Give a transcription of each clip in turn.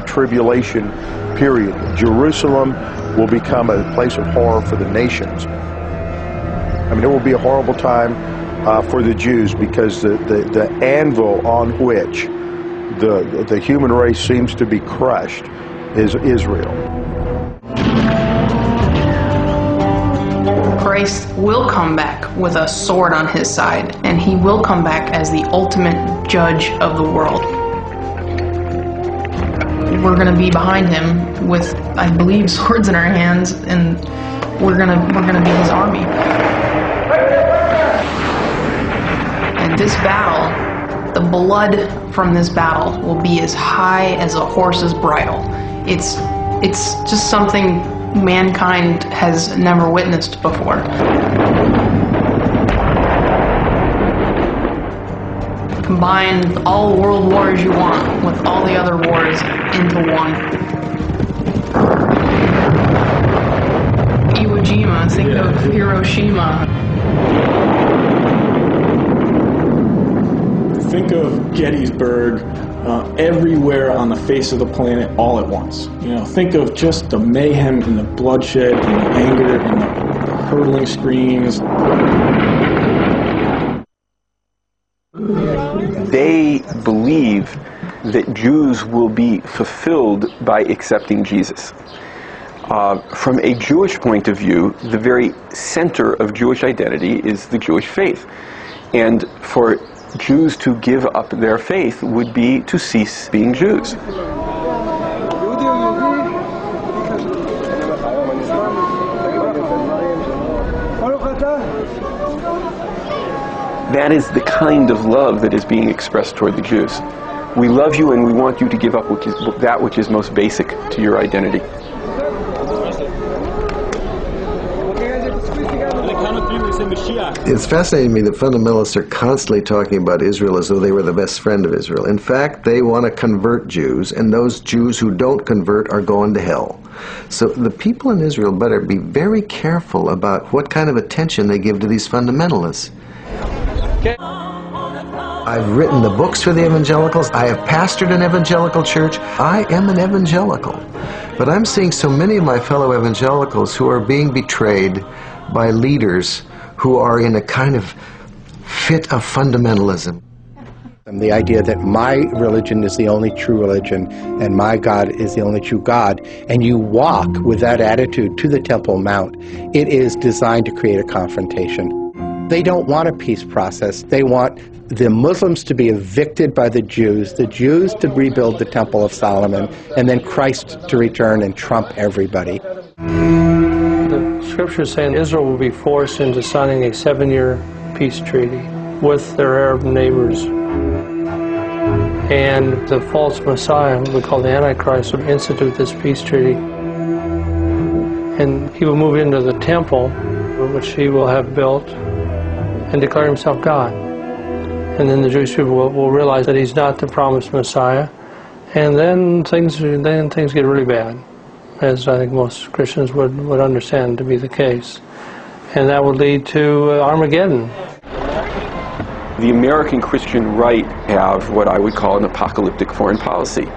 tribulation period. Jerusalem will become a place of horror for the nations. I mean, it will be a horrible time for the Jews, because the anvil on which the human race seems to be crushed is Israel. Christ will come back with a sword on his side, and he will come back as the ultimate judge of the world. We're going to be behind him with, I believe, swords in our hands, and we're going to be his army. And this battle, the blood from this battle will be as high as a horse's bridle. It's just something mankind has never witnessed before. Combine all world wars you want with all the other wars into one. Iwo Jima, think of Hiroshima. Think of Gettysburg, everywhere on the face of the planet all at once. You know, think of just the mayhem and the bloodshed and the anger and the hurtling screams. They believe that Jews will be fulfilled by accepting Jesus. From a Jewish point of view, the very center of Jewish identity is the Jewish faith. And for Jews to give up their faith would be to cease being Jews. That is the kind of love that is being expressed toward the Jews. We love you and we want you to give up that which is most basic to your identity. It's fascinating to me that fundamentalists are constantly talking about Israel as though they were the best friend of Israel. In fact, they want to convert Jews, and those Jews who don't convert are going to hell. So the people in Israel better be very careful about what kind of attention they give to these fundamentalists. I've written the books for the evangelicals. I have pastored an evangelical church. I am an evangelical. But I'm seeing so many of my fellow evangelicals who are being betrayed by leaders who are in a kind of fit of fundamentalism. And the idea that my religion is the only true religion and my God is the only true God, and you walk with that attitude to the Temple Mount, it is designed to create a confrontation. They don't want a peace process. They want the Muslims to be evicted by the Jews to rebuild the Temple of Solomon, and then Christ to return and trump everybody. The scriptures saying Israel will be forced into signing a 7-year peace treaty with their Arab neighbors. And the false Messiah, we call the Antichrist, will institute this peace treaty. And he will move into the temple, which he will have built, and declare himself God. And then the Jewish people will realize that he's not the promised Messiah. And then things get really bad, as I think most Christians would understand to be the case. And that would lead to Armageddon. The American Christian right have what I would call an apocalyptic foreign policy.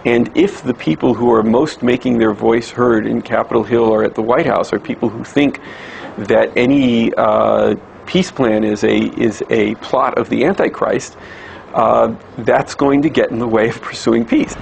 And if the people who are most making their voice heard in Capitol Hill or at the White House are people who think that any peace plan is a plot of the Antichrist, that's going to get in the way of pursuing peace.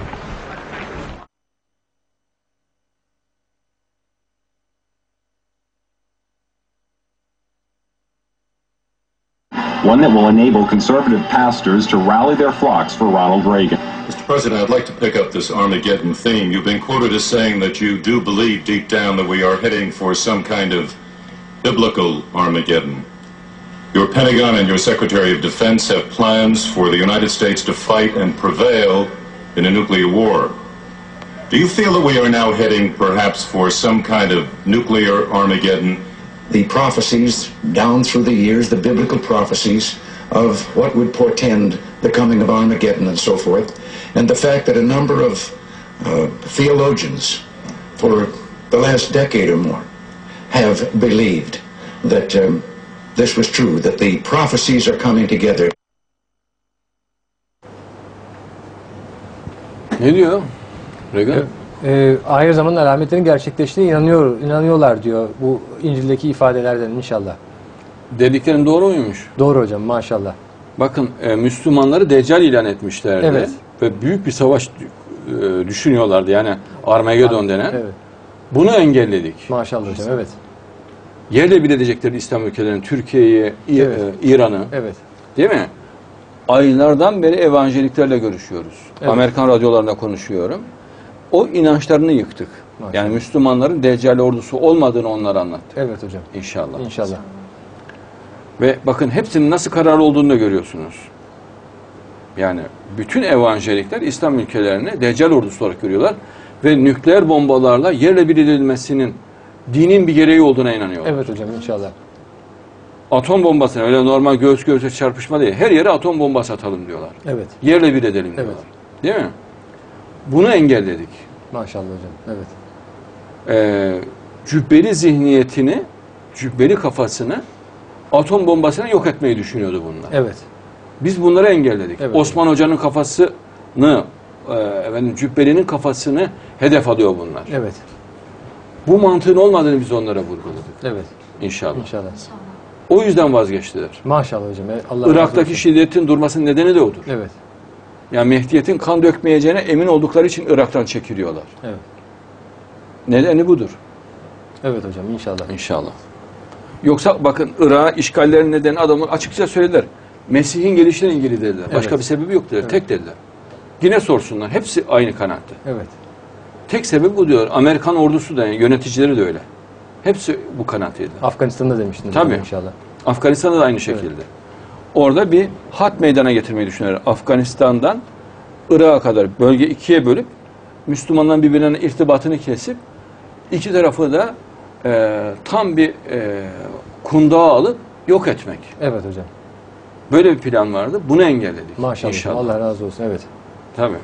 One that will enable conservative pastors to rally their flocks for Ronald Reagan. Mr. President, I'd like to pick up this Armageddon theme. You've been quoted as saying that you do believe deep down that we are heading for some kind of biblical Armageddon. Your Pentagon and your Secretary of Defense have plans for the United States to fight and prevail in a nuclear war. Do you feel that we are now heading perhaps for some kind of nuclear Armageddon? The prophecies down through the years, the biblical prophecies of what would portend the coming of Armageddon and so forth, and the fact that a number of theologians for the last decade or more have believed that this was true, that the prophecies are coming together. Ne diyor Reagan? Ahir zaman alametlerin gerçekleştiğine inanıyorlar diyor bu İncil'deki ifadelerden inşallah. Dediklerim doğru muymuş? Doğru hocam, maşallah. Bakın Müslümanları deccal ilan etmişlerdi. Evet. Ve büyük bir savaş düşünüyorlardı. Yani Armagedon denen. Evet. Bunu engelledik. Maşallah hocam, evet. Yerle bir edecekler İslam ülkelerinin, Türkiye'yi, Evet. İran'ı. Evet. Değil mi? Aylardan beri evanjeliklerle görüşüyoruz. Evet. Amerikan radyolarında konuşuyorum. O inançlarını yıktık. Maşallah. Yani Müslümanların deccal ordusu olmadığını onlara anlattık. Evet hocam. İnşallah. İnşallah. Ve bakın hepsinin nasıl kararlı olduğunu da görüyorsunuz. Yani bütün evanjelikler İslam ülkelerini deccal ordusu olarak görüyorlar ve nükleer bombalarla yerle bir edilmesinin dinin bir gereği olduğuna inanıyorlar. Evet hocam, inşallah. Atom bombasına, öyle normal göğüs göğüse çarpışma değil. Her yere atom bombası atalım diyorlar. Evet. Yerle bir edelim diyorlar. Değil mi? Bunu engelledik. Maşallah hocam, evet. Cübbeli zihniyetini, cübbeli kafasını atom bombasına yok etmeyi düşünüyordu bunlar. Evet. Biz bunları engelledik. Evet. Osman Hoca'nın kafasını, Cübbeli'nin kafasını hedef alıyor bunlar. Evet. Bu mantığın olmadığını biz onlara vurguladık. Evet. İnşallah. İnşallah. O yüzden vazgeçtiler. Maşallah hocam. Allah razı Irak'taki olsun. şiddetin durmasının nedeni de odur. Evet. Yani Mehdiyet'in kan dökmeyeceğine emin oldukları için Irak'tan çekiliyorlar. Evet. Nedeni budur. Evet hocam, inşallah. İnşallah. Yoksa bakın Irak'a işgallerin nedeni adamlar açıkça söylediler. Mesih'in gelişiyle ilgili dediler. Başka Evet. bir sebebi yok dediler. Evet. Tek dediler. Yine sorsunlar. Hepsi aynı kanaatte. Evet. Tek sebebi bu diyor. Amerikan ordusu da yöneticileri de öyle. Hepsi bu kanaatteydi. Afganistan'da demiştiniz Tabii. hocam, inşallah. Afganistan'da da aynı şekilde. Orada bir hat meydana getirmeyi düşünüyorlar. Afganistan'dan Irak'a kadar bölge ikiye bölüp Müslümanların birbirlerine irtibatını kesip iki tarafı da tam bir kundağa alıp yok etmek. Evet hocam. Böyle bir plan vardı. Bunu engelledik. Maşallah. İnşallah. Allah razı olsun. Evet. Tabii.